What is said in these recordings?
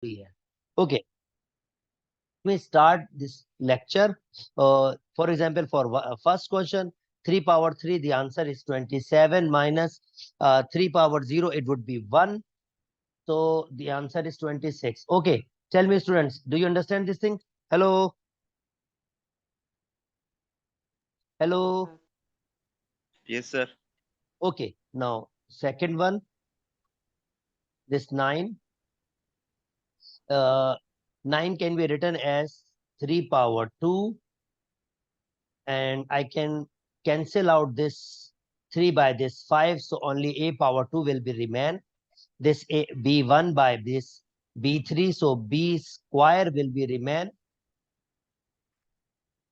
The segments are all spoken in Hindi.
Okay, we start this lecture. For example, for first question, 3 power 3, the answer is 27 minus 3 power 0, it would be 1. So the answer is 26. Okay, tell me students, do you understand this thing? Hello? Hello? Yes, sir. Okay, now second one, this 9. 9 can be written as 3 power 2, and I can cancel out this 3 by this 5, so only a power 2 will be remain. This a b1 by this b3, so b square will be remain,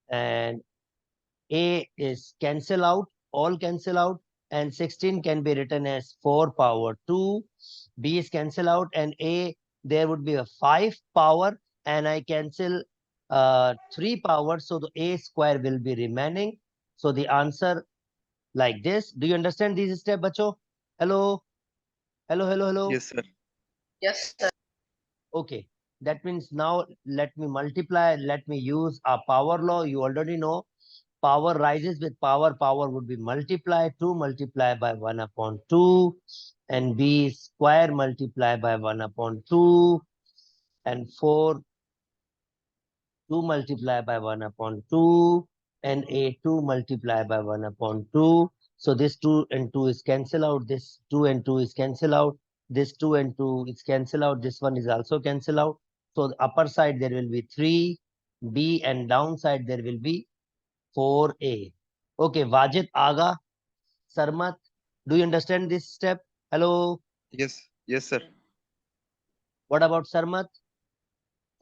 and a is cancel out, all cancel out, and 16 can be written as 4 power 2. B is cancel out, and a, there would be a 5 power, and I cancel 3 power, so the a square will be remaining. So the answer like this. Do you understand these steps, bacho? Hello? Hello, hello, hello? Yes, sir. Yes, sir. Okay. That means now let me multiply, let me use a power law. You already know power rises with power. Power would be multiplied, 2 multiplied by 1 upon 2, and b square multiplied by 1 upon 2, and 4, 2 multiplied by 1 upon 2, and a 2 multiplied by 1 upon 2. So this 2 and 2 is cancel out, this 2 and 2 is cancel out, this 2 and 2 is cancel out, this one is also cancel out. So the upper side there will be 3b, and downside there will be 4a. Okay, Wajid Aga, Sarmat, do you understand this step? Hello, Yes, yes, sir. what about Sarmat?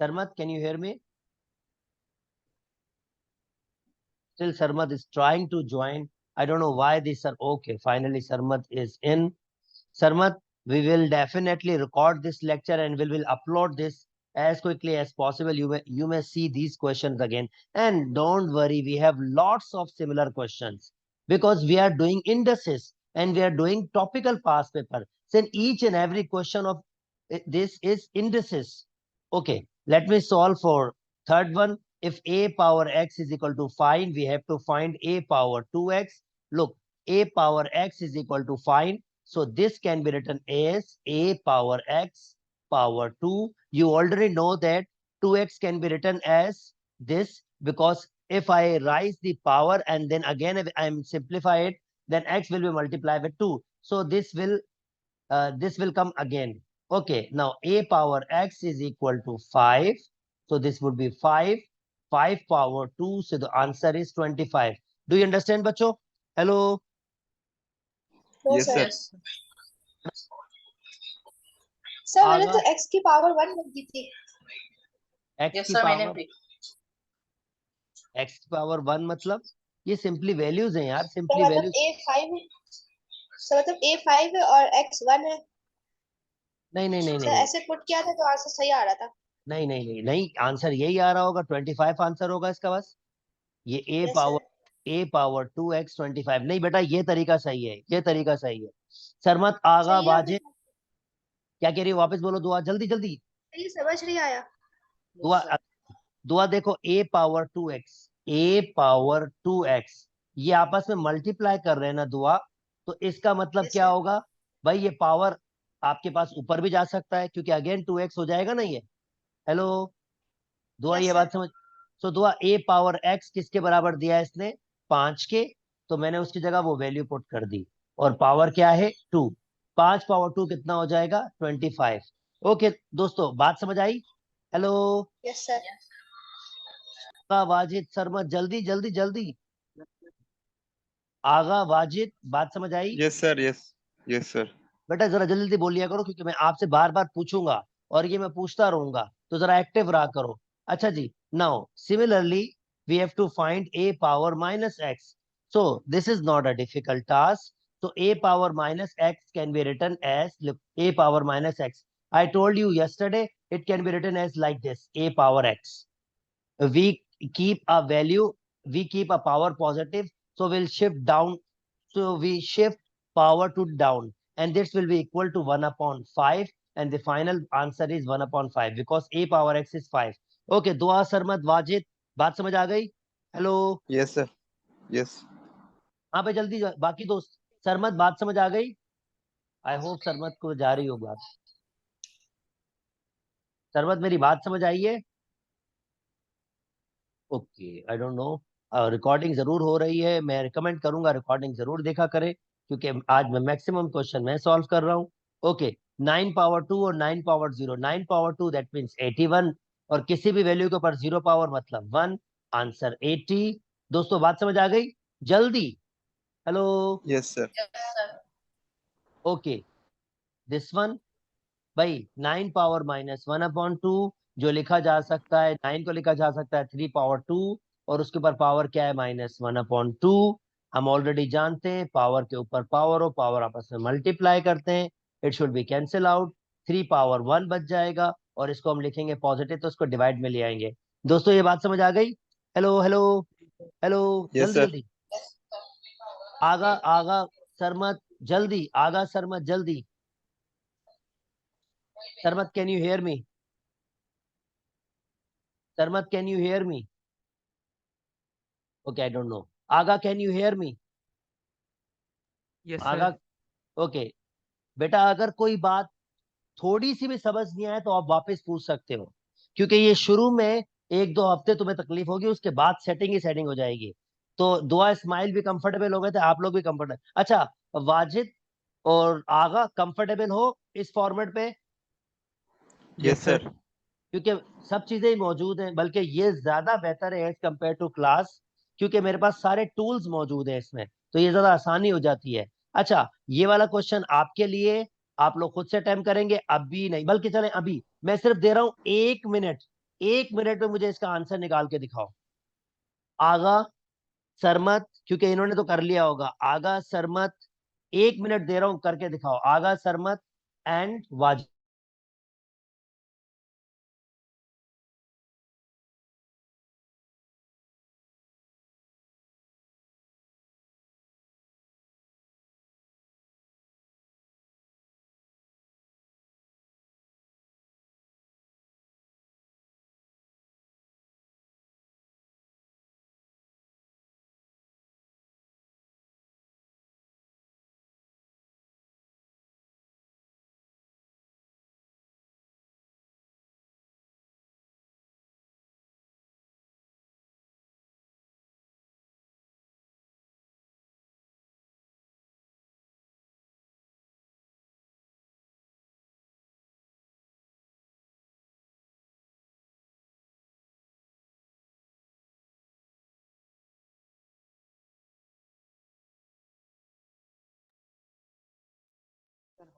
Sarmat, can you hear me? Still Sarmat is trying to join. I don't know why this are okay. Finally, Sarmat is in. Sarmat, we will definitely record this lecture and we will upload this as quickly as possible. You may see these questions again. And don't worry, we have lots of similar questions because we are doing indices and we are doing topical past paper. Then each and every question of this is indices. Okay, let me solve for third one. If a power x is equal to 5, we have to find a power 2x. Look, a power x is equal to 5. So this can be written as a power x power 2. You already know that 2x can be written as this because if I rise the power and then again if I'm simplify it, then x will be multiplied with 2. So this will come again. Okay, now a power x is equal to 5. So this would be 5. 5 power 2. So the answer is 25. Do you understand, bacho? Hello? No, Yes, sir. sir. Yes. Sir मैंने आगा तो x की पावर 1 लिख दी थी. x Yes, की sir. मैंने पावर भी. x की पावर 1 मतलब ये सिंपली वैल्यूज हैं यार, तो सिंपली मतलब वैल्यूज। a5 है. सर मतलब a5 है और x 1 है. नहीं नहीं नहीं सर नहीं ऐसे पुट किया था तो आंसर सही आ रहा था. नहीं नहीं नहीं नहीं आंसर यही आ रहा होगा, 25 आंसर होगा इसका बस। ये यस सर. ए पावर 2x 25 नहीं बेटा, ये तरीका सही है, ये तरीका सही है। सरमत आगा सही है वाजिद, क्या कह रही हो? वापस बोलो दुआ, जल्दी जल्दी। सही समझ नहीं आया. दुआ दुआ देखो, ए पावर 2x, ए पावर 2x, ये आपस में मल्टीप्लाई कर रहे हैं ना दुआ, तो इसका मतलब यस क्या सर. होगा भाई? ये पावर आपके पास ऊपर भी जा सकता है क्योंकि अगेन 2x हो जाएगा ना ये। हेलो दुआ, यस ये सर. बात समझ। सो दुआ ए पावर x किसके बराबर दिया है इसने? 5 के। तो मैंने उसकी जगह वो वैल्यू पुट कर दी, और पावर क्या है? 2। 5 पावर 2 कितना हो जाएगा? 25। ओके दोस्तों, बात समझ आई? Hello yes sir. Wajid Sharma, जल्दी जल्दी जल्दी। आगा वाजिद, बात समझ आई? Yes, sir. Yes, yes, sir. बेटा जरा जल्दी जल्दी बोलिया करो क्योंकि मैं आपसे बार बार पूछूंगा और ये मैं पूछता रहूंगा, तो जरा एक्टिव रहा करो। अच्छा जी, now similarly we have to find a power minus x। So this is not a difficult task. so a power minus x can be written as, look, a power minus x, I told you yesterday, it can be written as like this: a power x, we keep a value, we keep a power positive, so we'll shift down, so we shift power to down, and this will be equal to 1 upon 5. and the final answer is 1/5 because a power x is 5. Okay, दुआ सरमत वाजिद, बात समझ आ गई? Hello, Yes, sir. Yes. हाँ भाई जल्दी बाकी दोस्त, सरमत बात समझ आ गई? आई होप सरमत को जा रही हो बात। सरमत मेरी बात समझ आई है? Okay, I don't know, recording जरूर हो रही है, मैं रिकमेंड करूंगा रिकॉर्डिंग जरूर देखा करे, क्योंकि आज मैं मैक्सिमम क्वेश्चन मैं सॉल्व कर रहा हूँ। ओके, 9 पावर 2 और 9 पावर 0, 9 पावर 2 दैट मीन्स 81, और किसी भी वैल्यू के ऊपर 0 पावर मतलब 1, आंसर 80। दोस्तों बात समझ आ गई? जल्दी, hello, Yes, sir. Yes, sir. Okay, this one भाई 9 पावर -1/2 जो लिखा जा सकता है, 9 को लिखा जा सकता है 3 पावर 2, और उसके ऊपर पावर क्या है -1/2। हम ऑलरेडी जानते हैं पावर के ऊपर पावर हो, पावर आपस में मल्टीप्लाई करते हैं, it should be cancel out, 3 power 1 बच जाएगा, और इसको हम लिखेंगे पॉजिटिव तो उसको डिवाइड में ले आएंगे। दोस्तों ये बात समझ आ गई? हेलो हेलो हेलो, Yes, जल्दी sir. जल्दी, Yes, sir. आगा आगा सरमत, जल्दी आगा सरमत, जल्दी Sarmat, can you hear me? Sarmat, can you hear me? Okay, I don't know. Aga, can you hear me? Yes Aga, sir. okay. बेटा अगर कोई बात थोड़ी सी भी समझ नहीं आए तो आप वापस पूछ सकते हो, क्योंकि ये शुरू में 1-2 हफ्ते तुम्हें तकलीफ होगी, उसके बाद सेटिंग ही सेटिंग हो जाएगी। तो दुआ इस्माइल भी कंफर्टेबल हो गए थे, आप लोग भी कंफर्टेबल। अच्छा, वाजिद और आगा कंफर्टेबल हो इस फॉर्मेट पे? Yes, sir. क्योंकि सब चीजें ही मौजूद हैं, बल्कि ये ज्यादा बेहतर है एज कम्पेयर टू क्लास, क्योंकि मेरे पास सारे टूल्स मौजूद हैं इसमें, तो ये ज्यादा आसानी हो जाती है। अच्छा, ये वाला क्वेश्चन आपके लिए, आप लोग खुद से अटेम्प्ट करेंगे, अभी नहीं बल्कि चले अभी मैं सिर्फ दे रहा हूं 1 मिनट, 1 मिनट में मुझे इसका आंसर निकाल के दिखाओ। आगा सरमत, क्योंकि इन्होंने तो कर लिया होगा, आगा सरमत, 1 मिनट दे रहा हूं, करके दिखाओ, आगा सरमत एंड वाजिद।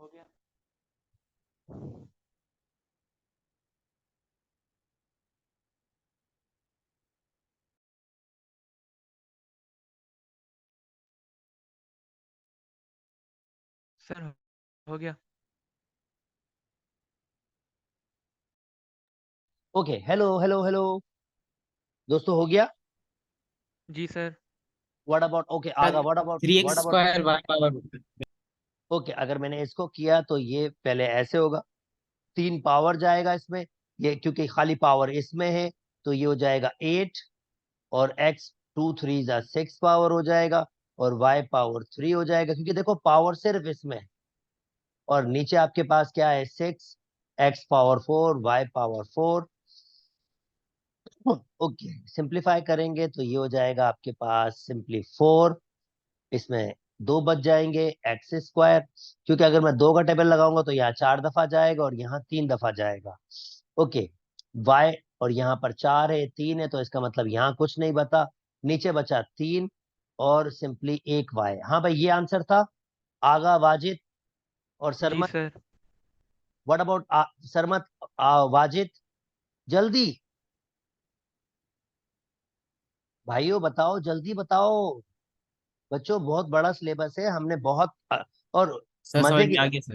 हो गया। सर हो गया। ओके, हेलो हेलो हेलो, दोस्तों हो गया? जी sir. What about, okay Agha, sir what about, 3x square y power. Okay, अगर मैंने इसको किया तो ये पहले ऐसे होगा, 3 पावर जाएगा इसमें, ये क्योंकि खाली पावर इसमें है, तो ये हो जाएगा 8, और x 2 3 6 पावर हो जाएगा, और y पावर 3 हो जाएगा, क्योंकि देखो पावर सिर्फ इसमें है, और नीचे आपके पास क्या है 6, x power 4, y power 4। Okay, simplify करेंगे तो ये हो जाएगा आपके पास सिंपली 4, इसमें 2 बच जाएंगे, एक्स स्क्वायर, क्योंकि अगर मैं 2 का टेबल लगाऊंगा तो यहाँ 4 दफा जाएगा और यहाँ 3 दफा जाएगा। ओके, y, और यहाँ पर 4 है 3 है, तो इसका मतलब यहाँ कुछ नहीं बता, नीचे बचा 3, और सिंपली एक y। हाँ भाई, ये आंसर था। आगा वाजिद और जी सरमत, सर। व्हाट अबाउट सरमत, वाजिद, जल्दी भाइयों बताओ, जल्दी बताओ, बच्चों बहुत बड़ा सिलेबस है, हमने बहुत और सर समझ मजे में की आ गया सर।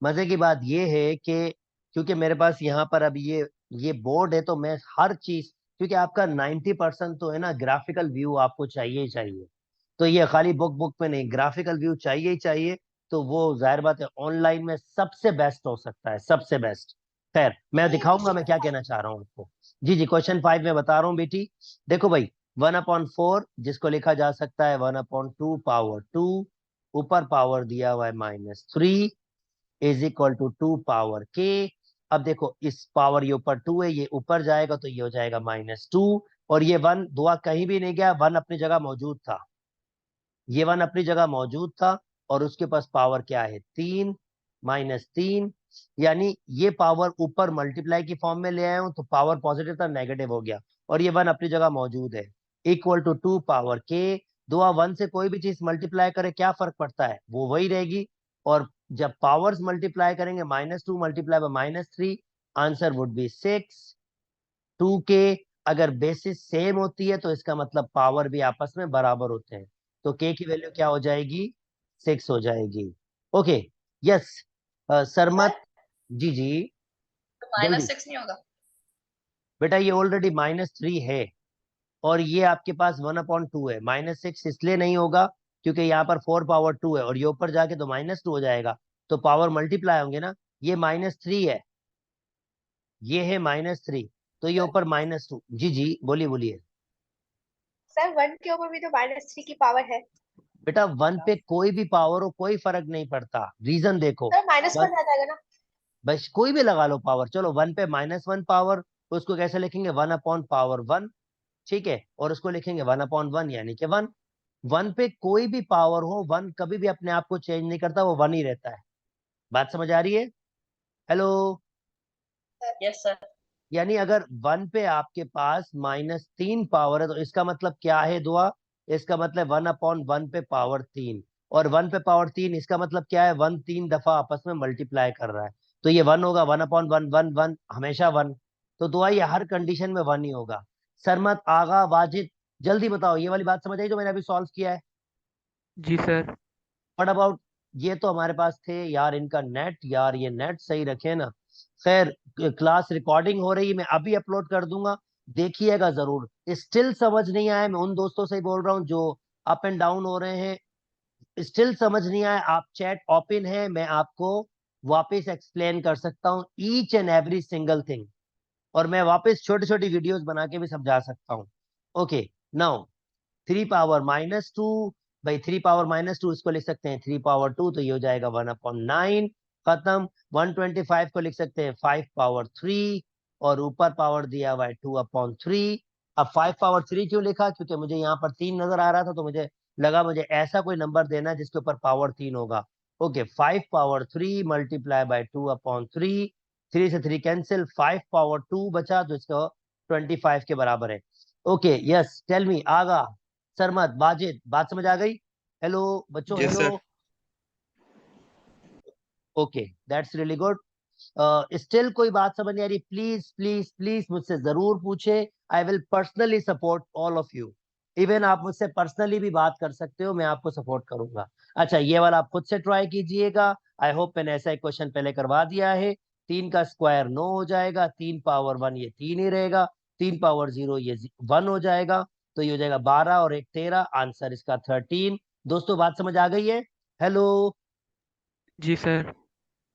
मजे की बात यह है कि क्योंकि मेरे पास यहाँ पर अब ये बोर्ड है, तो मैं हर चीज, क्योंकि आपका 90% तो है ना ग्राफिकल व्यू आपको चाहिए ही चाहिए, तो ये खाली बुक बुक में नहीं, ग्राफिकल व्यू चाहिए ही चाहिए, तो वो जाहिर बात है ऑनलाइन में सबसे बेस्ट हो सकता है, सबसे बेस्ट। खैर मैं दिखाऊंगा मैं क्या कहना चाह रहा हूँ आपको। जी जी, क्वेश्चन 5 में बता रहा हूँ बेटी। देखो भाई 1/4 जिसको लिखा जा सकता है 1/2 पावर 2, ऊपर पावर दिया हुआ है -3 इज इक्वल टू 2 पावर के। अब देखो इस पावर ये ऊपर 2 है, ये ऊपर जाएगा तो ये हो जाएगा -2, और ये 1 दुआ कहीं भी नहीं गया, 1 अपनी जगह मौजूद था, ये 1 अपनी जगह मौजूद था, और उसके पास पावर क्या है 3, -3, यानी ये पावर ऊपर मल्टीप्लाई की फॉर्म में ले आया हूं तो पावर पॉजिटिव था नेगेटिव हो गया, और ये 1 अपनी जगह मौजूद है, इक्वल टू 2 पावर के। दुआ 1 से कोई भी चीज मल्टीप्लाई करे क्या फर्क पड़ता है, वो वही रहेगी। और जब पावर्स मल्टीप्लाई करेंगे -2 multiply by -3, answer would be 6। 2 के अगर बेसिस सेम होती है तो इसका मतलब पावर भी आपस में बराबर होते हैं, तो के की वैल्यू क्या हो जाएगी 6 हो जाएगी। Okay yes सरमत। जी जी तो जल्दी -6 नहीं होगा? बेटा, ये ऑलरेडी -3 है, और ये आपके पास 1/2 है। -6 इसलिए नहीं होगा क्योंकि यहाँ पर 4 पावर 2 है, और ये ऊपर जाके तो -2 हो जाएगा, तो पावर मल्टीप्लाई होंगे ना। ये -3 है, ये है -3, तो ये ऊपर -2। जी जी बोलिए बोलिए। सर 1 के ऊपर भी तो -3 की पावर है। बेटा 1 पे कोई भी पावर हो कोई फर्क नहीं पड़ता, रीजन देखो। सर -1 आ जाएगा ना? बस कोई भी लगा लो पावर, चलो 1 पे -1 पावर, उसको कैसे लिखेंगे 1/1, ठीक है, और उसको लिखेंगे 1/1 यानी कि 1। 1 पे कोई भी पावर हो, 1 कभी भी अपने आप को चेंज नहीं करता, वो 1 ही रहता है। बात समझ आ रही है? हेलो। Yes sir. यानी अगर 1 पे आपके पास -3 पावर है तो इसका मतलब क्या है दुआ, इसका मतलब 1/1 पे पावर 3, और 1 पे पावर 3 इसका मतलब क्या है 1 3 दफा आपस में मल्टीप्लाई कर रहा है, तो ये 1 होगा। 1/1 1 1 हमेशा 1, तो दुआ ये हर कंडीशन में 1 ही होगा। सरमत आगा वाजिद जल्दी बताओ, ये वाली बात समझ आई जो मैंने अभी सॉल्व किया है? जी सर। व्हाट अबाउट, ये तो हमारे पास थे यार, इनका नेट यार, ये नेट सही रखे ना। खैर क्लास रिकॉर्डिंग हो रही है, मैं अभी अपलोड कर दूंगा, देखिएगा जरूर। स्टिल समझ नहीं आया, मैं उन दोस्तों से ही बोल रहा हूँ जो अप एंड डाउन हो रहे हैं, स्टिल समझ नहीं आया, आप चैट ओपन है, मैं आपको वापस एक्सप्लेन कर सकता हूँ each and every single thing, और मैं वापस छोटी छोटी वीडियोस बना के भी समझा सकता हूँ। ओके नाउ 3 पावर -2, भाई 3 पावर -2 इसको लिख सकते हैं 3 पावर 2, तो ये हो जाएगा 1/9, खत्म। 125 को लिख सकते हैं 5 पावर 3, और ऊपर पावर दिया हुआ है 2/3। अब 5 पावर 3 क्यों लिखा, क्योंकि मुझे यहाँ पर 3 नजर आ रहा था, तो मुझे लगा मुझे ऐसा कोई नंबर देना है जिसके ऊपर पावर 3 होगा। ओके 5 पावर 3 मल्टीप्लाई बाय 2/3, 3 से 3 कैंसिल, 5 पावर 2 बचा, तो इसका 25 के बराबर है। ओके यस टेल मी आगा सरमत बाजिद, बात समझ आ गई? हेलो बच्चों, Yes, hello. sir. Okay that's really good. Still कोई बात समझ नहीं आ रही, प्लीज प्लीज प्लीज मुझसे जरूर पूछे, I will personally support all of you. Even आप मुझसे पर्सनली भी बात कर सकते हो, मैं आपको सपोर्ट करूंगा। अच्छा ये वाला आप खुद से ट्राई कीजिएगा, आई होप मैंने ऐसा एक क्वेश्चन पहले करवा दिया है। 3 का स्क्वायर 9 हो जाएगा, 3 पावर 1 ये 3 ही रहेगा, 3 पावर 0 ये 1 हो जाएगा, तो ये हो जाएगा 12 और 1 13, आंसर इसका 13। दोस्तों बात समझ आ गई है? हेलो। जी सर।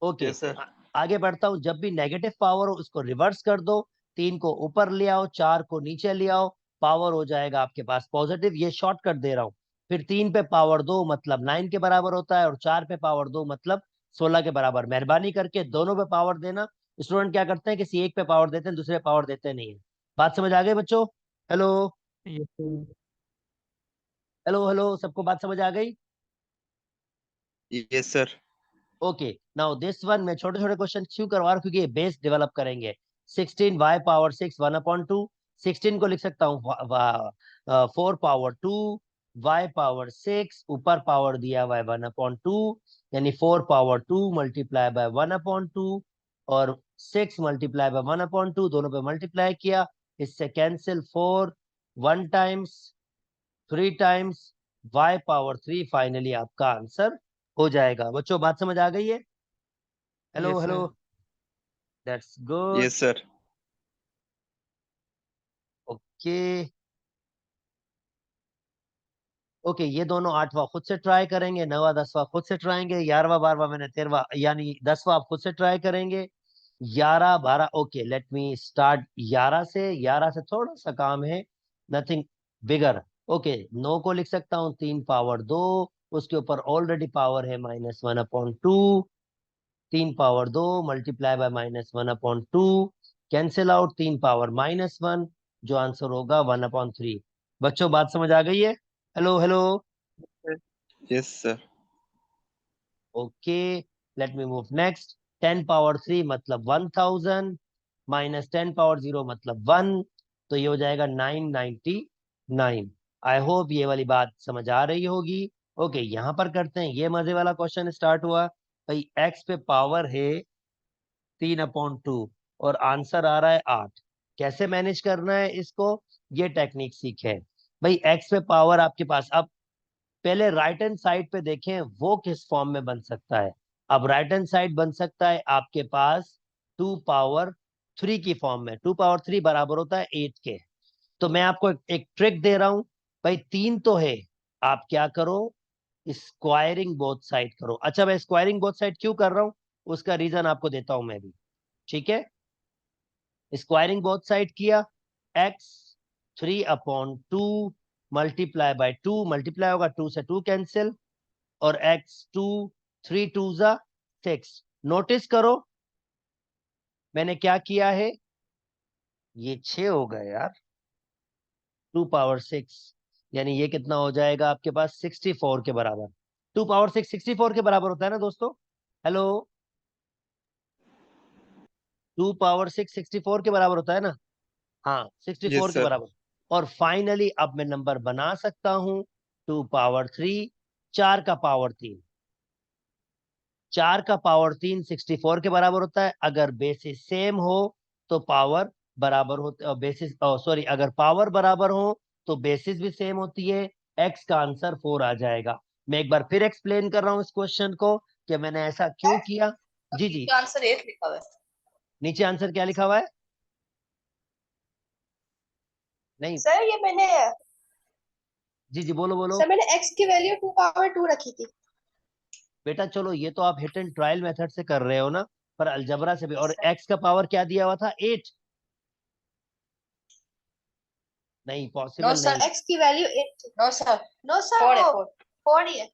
Okay Yes, sir. आगे बढ़ता हूं, जब भी नेगेटिव पावर हो उसको रिवर्स कर दो, 3 को ऊपर ले आओ, 4 को नीचे ले आओ, पावर हो जाएगा आपके पास पॉजिटिव, ये शॉर्टकट दे रहा हूं। फिर 3 पे पावर 2 मतलब 9 के बराबर होता है, और 4 पे पावर 2 मतलब 16 के बराबर। मेहरबानी करके दोनों पे पावर देना। स्टूडेंट क्या करते हैं, किसी एक पे पावर देते हैं, दूसरे पे पावर देते नहीं है। बात समझ आ गई बच्चों? Hello yes sir. Hello hello, सबको बात समझ आ गई? Yes, sir. Okay now this one मैं छोटे छोटे क्वेश्चन क्यों करवा रहा हूँ, क्योंकि ये बेस डेवलप करेंगे। 16 y पावर 6 1/2, 16 को लिख सकता हूँ 4 पावर 2, y पावर 6 ऊपर पावर दिया हुआ है 1/2, यानी 4 पावर 2 मल्टीप्लाई बाय 1/2, और 6 मल्टीप्लाई बाय 1/2, दोनों पे मल्टीप्लाई किया, इससे cancel 4, 1 times 3 times y power 3, finally आपका आंसर हो जाएगा। बच्चों बात समझ आ गई है? Hello yes hello, sir. That's good. Yes, sir. Okay okay, ये दोनों 8वां खुद से ट्राई करेंगे, 9वां 10वां खुद से ट्राएंगे, 11वां 12वां मैंने 13वां यानी 10वां आप खुद से ट्राई करेंगे, 11 12। ओके, लेट मी स्टार्ट 11 से। 11 से थोड़ा सा काम है, नथिंग बिगर। ओके, 9 को लिख सकता हूँ 3 पावर 2, उसके ऊपर ऑलरेडी पावर है -1/2, 3 power 2 multiply by -1/2, cancel out 3 power -1, जो आंसर होगा 1/3। बच्चों बात समझ आ गई है? Hello hello. Yes, sir. Okay, let me move next. 10 power 3 मतलब 1000 माइनस 10 पावर 0 मतलब 1, तो ये हो जाएगा 999। आई होप ये वाली बात समझ आ रही होगी। ओके, यहां पर करते हैं, ये मजे वाला क्वेश्चन स्टार्ट हुआ भाई। एक्स पे पावर है 3/2 और आंसर आ रहा है 8। कैसे मैनेज करना है इसको, ये टेक्निक सीखे भाई। एक्स पे पावर आपके पास, अब पहले राइट हैंड साइड पे देखें वो किस फॉर्म में बन सकता है। अब राइट हैंड साइड बन सकता है आपके पास 2 पावर 3 की फॉर्म में। 2 पावर 3 बराबर होता है 8 के। तो मैं आपको एक ट्रिक दे रहा हूं भाई, 3 तो है, आप क्या करो, स्क्वायरिंग बोथ साइड करो। अच्छा, मैं स्क्वायरिंग बोथ साइड क्यों कर रहा हूं, उसका रीजन आपको देता हूं मैं भी, ठीक है। स्क्वायरिंग बोथ साइड किया, एक्स 3/2 मल्टीप्लाई बाय 2, मल्टीप्लाई होगा 2 से 2 कैंसिल, और x2 3 2 जा 6। नोटिस करो मैंने क्या किया है, ये 6 हो गए यार, 2 पावर 6, यानी ये कितना हो जाएगा आपके पास 64 के बराबर। 2 पावर 6 64 के बराबर होता है ना दोस्तों? हेलो, 2 पावर 6 64 के बराबर होता है ना? हाँ, Yes, 64 के sir. बराबर। और फाइनली अब मैं नंबर बना सकता हूं 2 पावर 3, 4 का पावर 3, 4 का पावर 3 64 के बराबर होता है। अगर बेसिस सेम हो तो पावर बराबर होते, बेसिस सॉरी, अगर पावर बराबर हो तो बेसिस भी सेम होती है। एक्स का आंसर 4 आ जाएगा। मैं एक बार फिर एक्सप्लेन कर रहा हूं इस क्वेश्चन को कि मैंने ऐसा क्यों किया। जी जी, आंसर 8 लिखा हुआ है। नीचे आंसर क्या लिखा हुआ है? नहीं, सर ये मैंने जी जी, बोलो बोलो। सर मैंने x की वैल्यू 2 पावर 2 रखी थी। बेटा चलो, ये तो आप हिट एंड ट्रायल मेथड से कर रहे हो ना, पर अलजबरा से भी। और सर एक्स का पावर क्या दिया हुआ था? 8। नहीं, नो पॉसिबल सर, नहीं। x की वैल्यू 8 थी। नो सर, नो सर 4 है, वो 4। 4 ही है।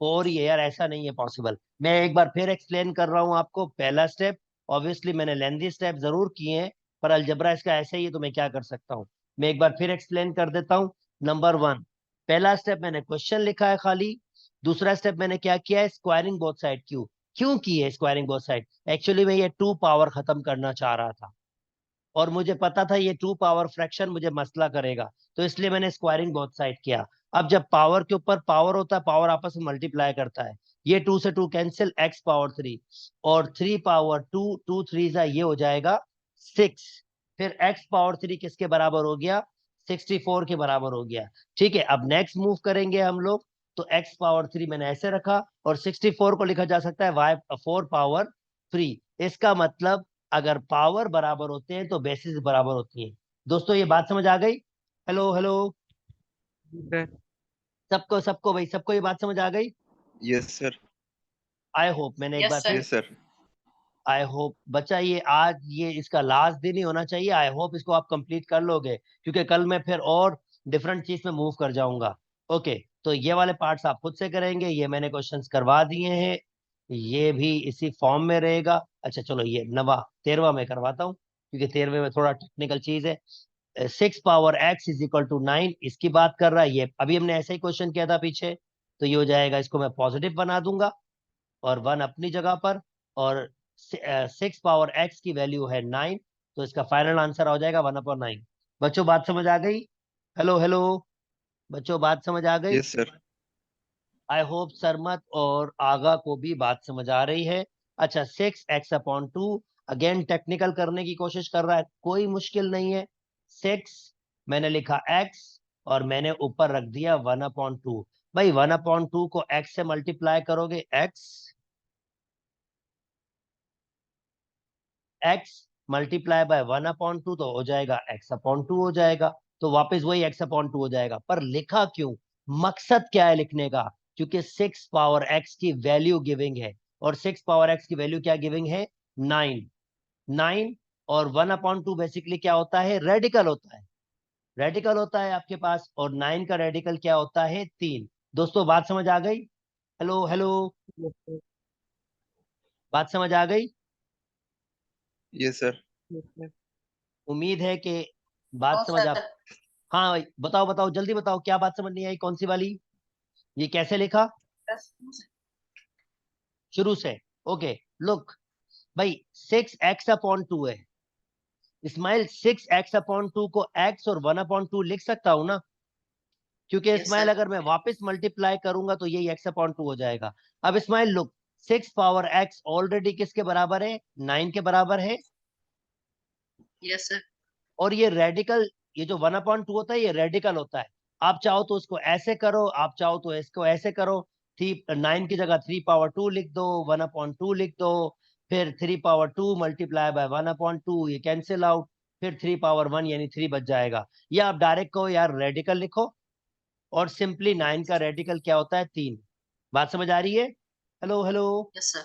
4 ही है यार, ऐसा नहीं है पॉसिबल। मैं एक बार फिर एक्सप्लेन कर रहा हूं आपको। पहला स्टेप, ऑब्वियसली मैंने लेंथी स्टेप जरूर किए हैं, पर अलजबरा इसका ऐसे ही है, तो मैं क्या कर सकता हूँ। मैं एक बार फिर एक्सप्लेन कर देता हूँ। नंबर 1, पहला स्टेप मैंने क्वेश्चन लिखा है खाली। दूसरा स्टेप मैंने क्या किया है, स्क्वायरिंग बोथ साइड। क्यों क्यों की है स्क्वायरिंग बोथ साइड? एक्चुअली मैं ये 2 पावर खत्म करना चाह रहा था, और मुझे पता था ये 2 पावर फ्रैक्शन मुझे मसला करेगा, तो इसलिए मैंने स्क्वायरिंग बोथ साइड किया। अब जब पावर के ऊपर पावर होता है, पावर आपस में मल्टीप्लाई करता है। ये 2 से 2 कैंसिल, एक्स पावर 3 और 3 पावर 2, 2 3 जा, ये हो जाएगा 6। फिर एक्स पावर 3 किसके बराबर हो गया? 64 के बराबर हो गया। ठीक है, अब नेक्स्ट मूव करेंगे हम लोग। तो एक्स पावर 3 मैंने ऐसे रखा, और 64 को लिखा जा सकता है वाई 4 पावर 3। इसका मतलब अगर पावर बराबर होते हैं तो बेसिस बराबर होती है। दोस्तों ये बात समझ आ गई? हेलो हेलो, जी सर। सबको सबको भाई, सबको ये बात समझ आ गई? Yes, sir. आई होप मैंने एक यस बार सर। फिर, Yes, sir. आई होप बच्चा ये आज ये इसका लास्ट दिन ही होना चाहिए। आई होप इसको आप कंप्लीट कर लोगे, क्योंकि कल मैं फिर और डिफरेंट चीज में मूव कर जाऊंगा। ओके, तो ये वाले पार्ट्स आप खुद से करेंगे, ये मैंने क्वेश्चंस करवा दिए हैं, ये भी इसी फॉर्म में रहेगा। अच्छा चलो, ये नवा 13वां मैं करवाता हूँ, क्योंकि 13वें में थोड़ा टेक्निकल चीज है। 6 power x is equal to 9, इसकी बात कर रहा है ये। अभी हमने ऐसा ही क्वेश्चन किया था पीछे, तो ये हो जाएगा, इसको मैं पॉजिटिव बना दूंगा और 1 अपनी जगह पर। और 6 पावर x की वैल्यू है 9, तो इसका फाइनल आंसर हो जाएगा 1/9। बच्चों बात समझ आ गई? हेलो हेलो, बच्चों बात समझ आ गई? Yes, sir. आई होप सरमत और आगा को भी बात समझ आ रही है। अच्छा, 6x/2, अगेन टेक्निकल करने की कोशिश कर रहा है, कोई मुश्किल नहीं है। 6 मैंने लिखा x, और मैंने ऊपर रख दिया 1/2। भाई 1/2 को x से मल्टीप्लाई करोगे, x मल्टीप्लाई बाय 1/2 तो हो जाएगा x/2 हो जाएगा। तो वापस वही x/2 हो जाएगा, पर लिखा क्यों? मकसद क्या है लिखने का, क्योंकि 6 पावर x की वैल्यू गिविंग है, और 6 पावर x की वैल्यू क्या गिविंग है, 9। 9 और 1/2 बेसिकली क्या होता है, रेडिकल होता है, रेडिकल होता है आपके पास, और 9 का रेडिकल क्या होता है, 3। दोस्तों बात समझ आ गई, हेलो हेलो, Yes, sir. बात समझ आ गई, Yes, sir. Yes, sir. उम्मीद है कि बात नो समझ आ, सर। हाँ भाई, बताओ बताओ जल्दी बताओ, क्या बात समझ नहीं आई, कौन सी वाली, ये कैसे लिखा, शुरू से, ओके। लुक भाई, 6x/2 है, इस्माइल 6x/2 को x और 1/2 लिख सकता हूं ना, क्योंकि Yes, इस्माइल sir. अगर मैं वापस मल्टीप्लाई करूंगा तो यही x/2 हो जाएगा। अब इस्माइल लुक, 6 पावर x ऑलरेडी किसके बराबर है, 9 के बराबर है, Yes, sir. और ये रेडिकल, ये जो 1/2 होता है ये रेडिकल होता है। आप चाहो तो उसको ऐसे करो, आप चाहो तो इसको ऐसे करो, 9 की जगह 3/2 लिख दो, 1/2 लिख दो, फिर 3/2 मल्टीप्लाई बाय 1/2, ये कैंसिल आउट, फिर 3/1 यानी 3 बच जाएगा। या आप डायरेक्ट कहो यार रेडिकल लिखो, और सिंपली 9 का रेडिकल क्या होता है, 3। बात समझ आ रही है, hello hello, Yes, sir.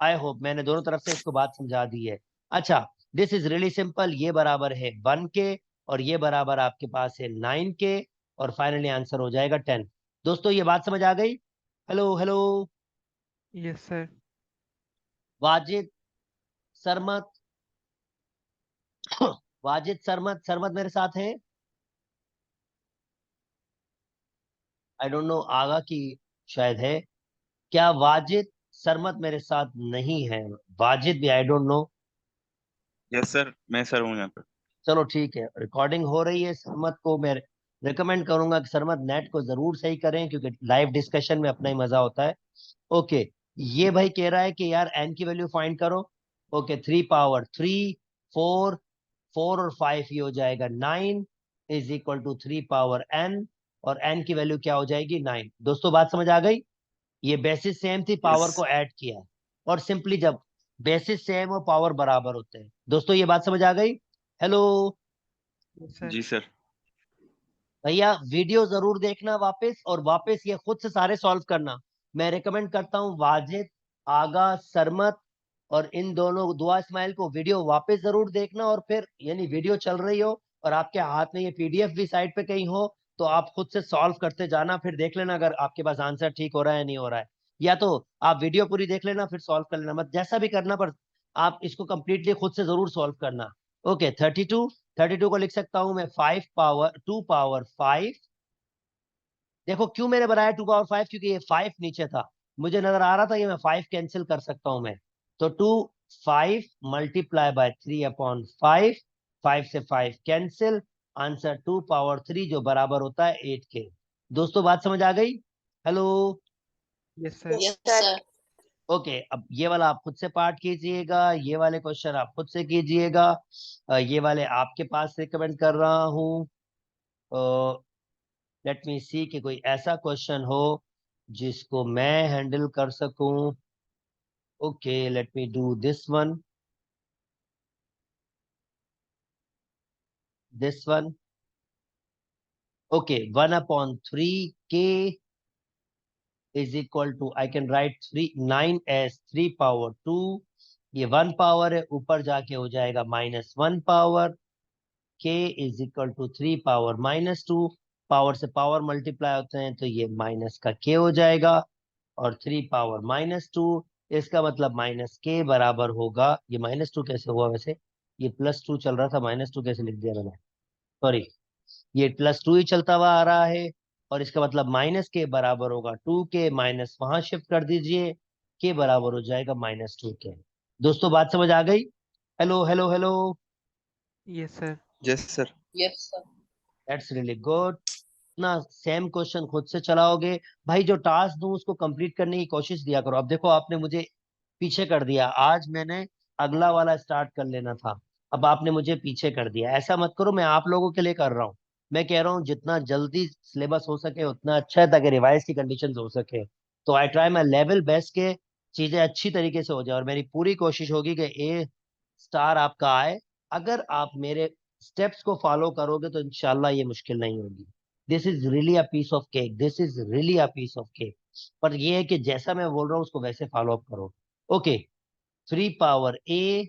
I hope मैंने दोनों तरफ से इसको बात समझा दी है। अच्छा, दिस इज रियली सिंपल, ये बराबर है 1 के, और ये बराबर आपके पास है 9 के, और फाइनली आंसर हो जाएगा 10। दोस्तों ये बात समझ आ गई, hello hello, Yes, sir. Wajid, Sarmat, Wajid, Sarmat, Sarmat मेरे साथ है, आई डोंट नो, आगा की शायद है, क्या वाजिद, सरमत मेरे साथ नहीं है, वाजिद भी I don't know. Yes, sir. मैं सर हूँ यहाँ पर। चलो ठीक है, रिकॉर्डिंग हो रही है, सरमत को मैं रिकमेंड करूंगा कि सरमत नेट को जरूर सही करें, क्योंकि लाइव डिस्कशन में अपना ही मजा होता है। ओके, ये भाई कह रहा है कि यार एन की वैल्यू फाइंड करो। ओके, 3 पावर 3, 4, 4 और 5 ये हो जाएगा 9, is equal to 3 power n, और n की वैल्यू क्या हो जाएगी, 9। दोस्तों बात समझ आ गई, ये बेसिस सेम थी, पावर Yes. को ऐड किया है, और सिंपली जब बेसिस सेम और पावर बराबर होते हैं, दोस्तों ये बात समझ आ गई, हेलो Yes, sir. जी सर। भैया, वीडियो जरूर देखना वापस, और वापस ये खुद से सारे सॉल्व करना। मैं रिकमेंड करता हूँ वाजिद, आगा, सरमत, और इन दोनों दुआ इस्माइल को वीडियो वापस जरूर देखना, और फिर यानी वीडियो चल रही हो और आपके हाथ में ये पीडीएफ भी साइड पे कहीं हो, तो आप खुद से सॉल्व करते जाना, फिर देख लेना अगर आपके पास आंसर ठीक हो रहा है नहीं हो रहा है, या तो आप वीडियो पूरी देख लेना फिर सॉल्व कर लेना, मत जैसा भी करना, पर आप इसको कंप्लीटली खुद से जरूर सॉल्व करना। ओके, 32 को लिख सकता हूं मैं 2 पावर 5। देखो क्यों मैंने बनाया 2 पावर 5, क्योंकि ये 5 नीचे था, मुझे नजर आ रहा था ये मैं 5 कैंसिल कर सकता हूं मैं, तो 5 मल्टीप्लाई बाय 3/5, 5 से 5 कैंसिल, आंसर 2 पावर 3 जो बराबर होता है 8 के। दोस्तों बात समझ आ गई, hello, Yes, sir. Yes, sir. Okay. अब ये वाला आप खुद से पार्ट कीजिएगा, ये वाले क्वेश्चन आप खुद से कीजिएगा, ये वाले आपके पास रिकमेंड कर रहा हूँ। लेट मी सी कि कोई ऐसा क्वेश्चन हो जिसको मैं हैंडल कर सकूं। Okay, let me do this one. Okay, 1/3 k is equal to, I can write 9 as 3 power 2, ये 1 पावर है, ऊपर जाके हो जाएगा -1 power, k is equal to 3 power, power से पावर मल्टीप्लाई होते हैं तो ये माइनस का k हो जाएगा, और 3 पावर-2, इसका मतलब -k बराबर होगा, ये -2 कैसे हुआ वैसे, ये +2 चल रहा था, -2 कैसे लिख दिया मैंने, सॉरी, ये +2 ही चलता हुआ आ रहा है, और इसका मतलब -k बराबर होगा 2k, माइनस वहां शिफ्ट कर दीजिए, k बराबर हो जाएगा -2k। दोस्तों बात समझ आ गई, hello hello hello, Yes, sir. Yes sir. Yes, sir. That's really good. ना सेम क्वेश्चन खुद से चलाओगे भाई, जो टास्क दूं उसको कंप्लीट करने की कोशिश दिया करो। अब देखो आपने मुझे पीछे कर दिया, आज मैंने अगला वाला स्टार्ट कर लेना था, अब आपने मुझे पीछे कर दिया, ऐसा मत करो, मैं आप लोगों के लिए कर रहा हूँ। मैं कह रहा हूँ जितना जल्दी सिलेबस हो सके उतना अच्छा है, ताकि रिवाइज की कंडीशन हो सके, तो I try my level best के चीजें अच्छी तरीके से हो जाए, और मेरी पूरी कोशिश होगी कि A स्टार आपका आए, अगर आप मेरे स्टेप्स को फॉलो करोगे तो इंशाल्लाह ये मुश्किल नहीं होगी। This is really a piece of cake, this is really a piece of cake. पर ये है कि जैसा मैं बोल रहा हूँ उसको वैसे फॉलो अप करो। ओके, 3 पावर a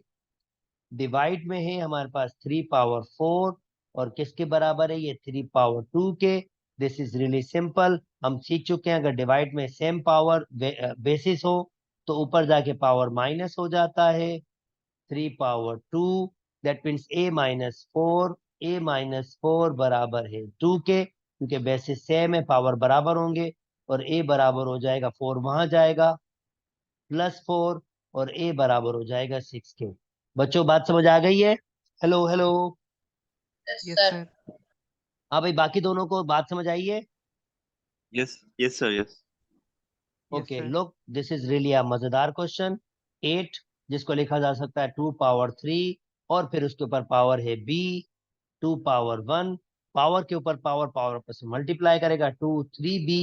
डिवाइड में है हमारे पास 3 पावर 4, और किसके बराबर है ये 3 पावर 2 के। दिस इज रियली सिंपल, हम सीख चुके हैं अगर डिवाइड में सेम पावर बेसिस हो तो ऊपर जाके पावर माइनस हो जाता है। 3 power 2 that means a minus 4 बराबर है 2 के, क्योंकि बेसिस सेम है पावर बराबर होंगे, और a बराबर हो जाएगा 4 वहां जाएगा +4, और a बराबर हो जाएगा 6 के। बच्चों बात समझ आ गई है? Hello hello. Yes, Yes, sir. sir. हाँ भाई, बाकी दोनों को बात समझ आई है? Yes, yes, sir. Yes. Yes, okay, sir. Look this is really अ मजेदार क्वेश्चन। 8 जिसको लिखा जा सकता है 2 पावर 3, और फिर उसके ऊपर पावर है b 2 पावर 1, पावर के ऊपर पावर, पावर पर से मल्टीप्लाई करेगा 2 3b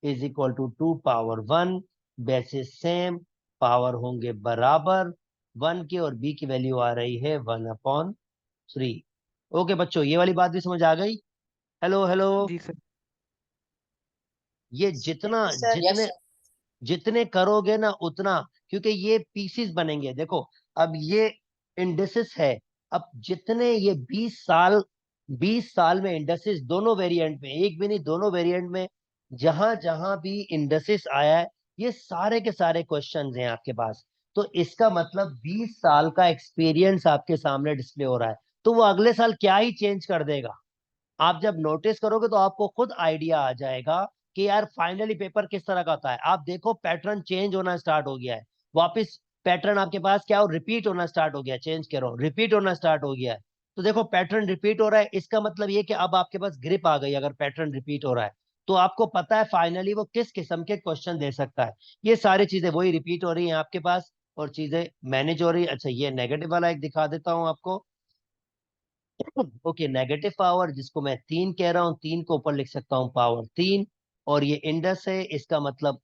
is equal to 2 power 1, basis same, power होंगे बराबर 1 के, और b की वैल्यू आ रही है 1/3। ओके बच्चों, ये वाली बात भी समझ आ गई? Hello hello. जी सर। ये जितना sir. Yes, जितने sir. जितने करोगे ना उतना, क्योंकि ये पीसीस बनेंगे। देखो अब ये इंडेसिस है, अब जितने ये 20 साल में इंडेसिस दोनों वेरिएंट में, एक भी नहीं दोनों वेरिएंट में, जहां जहां भी इंडेसिस आया है ये सारे के सारे क्वेश्चंस हैं आपके पास। तो इसका मतलब 20 साल का एक्सपीरियंस आपके सामने डिस्प्ले हो रहा है, तो वो अगले साल क्या ही चेंज कर देगा। आप जब नोटिस करोगे तो आपको खुद आइडिया आ जाएगा कि यार फाइनली पेपर किस तरह का होता है। आप देखो पैटर्न चेंज होना स्टार्ट हो गया है, वापस पैटर्न आपके पास क्या हो, रिपीट होना स्टार्ट हो गया, चेंज करो रिपीट होना स्टार्ट हो गया है। तो देखो पैटर्न रिपीट हो रहा है, इसका मतलब ये कि अब आपके पास ग्रिप आ गई। अगर पैटर्न रिपीट हो रहा है तो आपको पता है फाइनली वो किस किस्म के क्वेश्चन दे सकता है। ये सारी चीजें वही रिपीट हो रही हैं आपके पास, और चीजें मैनेज हो रही है। अच्छा, ये नेगेटिव वाला एक दिखा देता हूँ आपको। ओके, नेगेटिव पावर जिसको मैं 3 कह रहा हूँ, 3 को ऊपर लिख सकता हूँ पावर 3, और ये इंडस है, इसका मतलब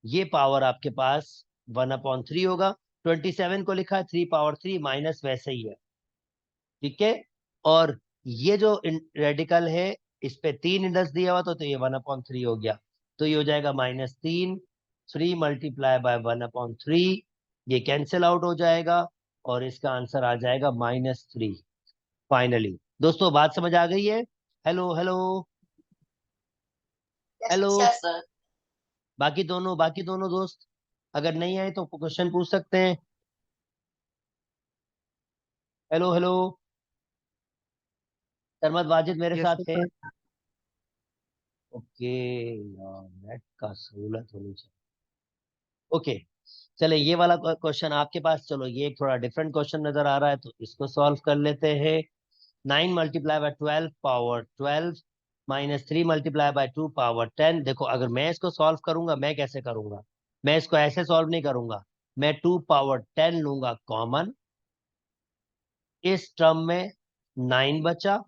ये पावर आपके पास 1/3 होगा। 27 को लिखा है 3 पावर 3 माइनस वैसे ही है, ठीक है। और ये जो रेडिकल है इस पे 3 इंडस दिया हुआ तो ये 1/3 हो गया, तो ये हो जाएगा -3, 3 मल्टीप्लाई बाय 1/3, ये कैंसिल आउट हो जाएगा, और इसका आंसर आ जाएगा -3। फाइनली दोस्तों बात समझ आ गई है? Hello hello Yes, hello. sir. Yes, sir. बाकी दोनों दोस्त अगर नहीं आए तो क्वेश्चन पूछ सकते हैं। Hello hello. सरमत वाजिद मेरे Yes, साथ है? sir. ओके यार, नेट का सहूलत होनी चाहिए। ओके, चले ये वाला क्वेश्चन आपके पास, चलो ये एक थोड़ा डिफरेंट क्वेश्चन नजर आ रहा है तो इसको सॉल्व कर लेते हैं। 9 multiply by 12 power 12 -3 multiply by 2 power 10। देखो अगर मैं इसको सॉल्व करूंगा, मैं कैसे करूंगा, मैं इसको ऐसे सॉल्व नहीं करूंगा, मैं 2 पावर 10 लूंगा कॉमन, इस टर्म में 9 बचा,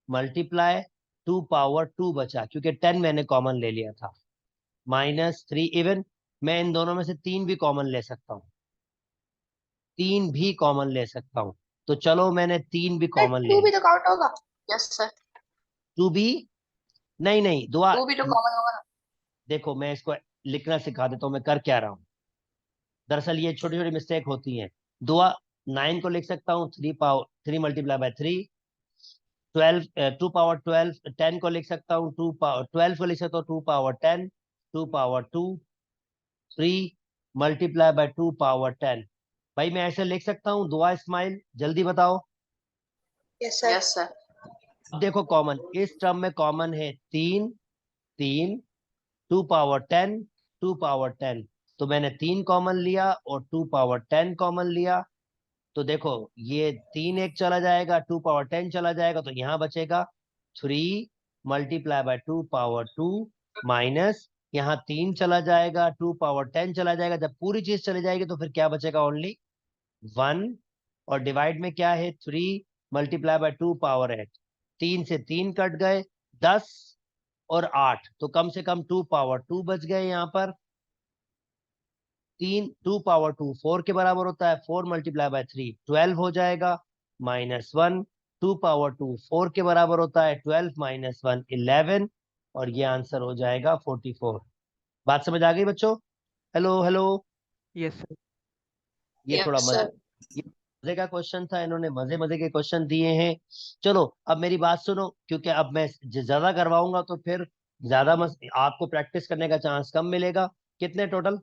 मल्टीप्लाई 2 पावर 2 बचा, क्योंकि 10 मैंने कॉमन ले लिया था, -3। इवन मैं इन दोनों में से 3 भी कॉमन ले सकता हूँ, 3 भी कॉमन ले सकता हूँ। तो चलो मैंने 3 भी Sir, कॉमन ले 2 भी लिया। तो काउंट होगा। Yes, sir. 2 भी नहीं नहीं दुआ, 2 भी तो common होगा ना. देखो मैं इसको लिखना सिखा देता हूँ मैं कर क्या रहा हूँ। दरअसल ये छोटी छोटी मिस्टेक होती हैं। दुआ 9 को लिख सकता हूँ 3 पावर 3 मल्टीप्लाई बाय 3, 12 2 पावर 12, 10 को लिख सकता हूँ 2 पावर 12 को लिख सकता हूँ 2 power 10, 2 power 2, 3 multiply by 2 power 10। भाई मैं ऐसे लिख सकता हूँ? दुआ इस्माइल जल्दी बताओ। Yes, sir. Yes, sir. अब देखो कॉमन इस टर्म में कॉमन है 3, 3, 2 पावर 10, 2 पावर 10, तो मैंने 3 कॉमन लिया और 2 पावर 10 कॉमन लिया। तो देखो ये 3 एक चला जाएगा, 2 पावर 10 चला जाएगा, तो यहाँ बचेगा 3 मल्टीप्लाई बाय 2 पावर 2 माइनस यहाँ 3 चला जाएगा, 2 पावर 10 चला जाएगा। जब पूरी चीज चली जाएगी तो फिर क्या बचेगा? ओनली 1, और डिवाइड में क्या है 3 मल्टीप्लाई बाय 2 पावर 8, 3 से 3 कट गए, 10 और 8, तो कम से कम 2 पावर 2 बच गए यहाँ पर। 2 पावर 2 4 के बराबर होता है, 4 मल्टीप्लाई बाय 3 12 हो जाएगा, -1, 2 पावर 2 4 के बराबर होता है, 12 माइनस 1 11, और ये आंसर हो जाएगा 44। बात समझ आ गई बच्चों? Hello hello. Yes, sir. ये थोड़ा Yes, मजे sir. ये मजे का क्वेश्चन था, इन्होंने मजे मजे के क्वेश्चन दिए हैं। चलो अब मेरी बात सुनो, क्योंकि अब मैं ज्यादा करवाऊंगा तो फिर ज्यादा आपको प्रैक्टिस करने का चांस कम मिलेगा। कितने टोटल?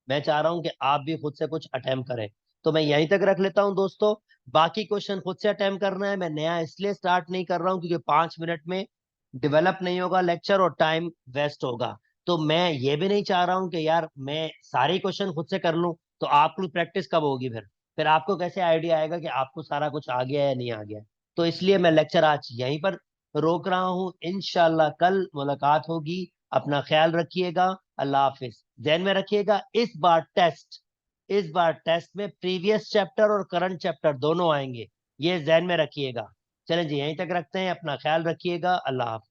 मैं चाह रहा हूं कि आप भी खुद से कुछ अटेम्प्ट करें, तो मैं यहीं तक रख लेता हूं दोस्तों। बाकी क्वेश्चन खुद से अटेम्प्ट करना है, मैं नया इसलिए स्टार्ट नहीं कर रहा हूं क्योंकि 5 मिनट में डेवलप नहीं होगा लेक्चर और टाइम वेस्ट होगा। तो मैं ये भी नहीं चाह रहा हूं कि यार मैं सारे क्वेश्चन खुद से कर लूं, तो आपकी प्रैक्टिस कब होगी? फिर आपको कैसे आइडिया आएगा कि आपको सारा कुछ आ गया या नहीं आ गया? तो इसलिए मैं लेक्चर आज यहीं पर रोक रहा हूं। इंशाल्लाह कल मुलाकात होगी। अपना ख्याल रखिएगा। अल्लाह हाफिज। ध्यान में रखिएगा, इस बार टेस्ट में प्रीवियस चैप्टर और करंट चैप्टर दोनों आएंगे, ये ध्यान में रखिएगा। चलें जी, यहीं तक रखते हैं। अपना ख्याल रखिएगा। अल्लाह हाफिज।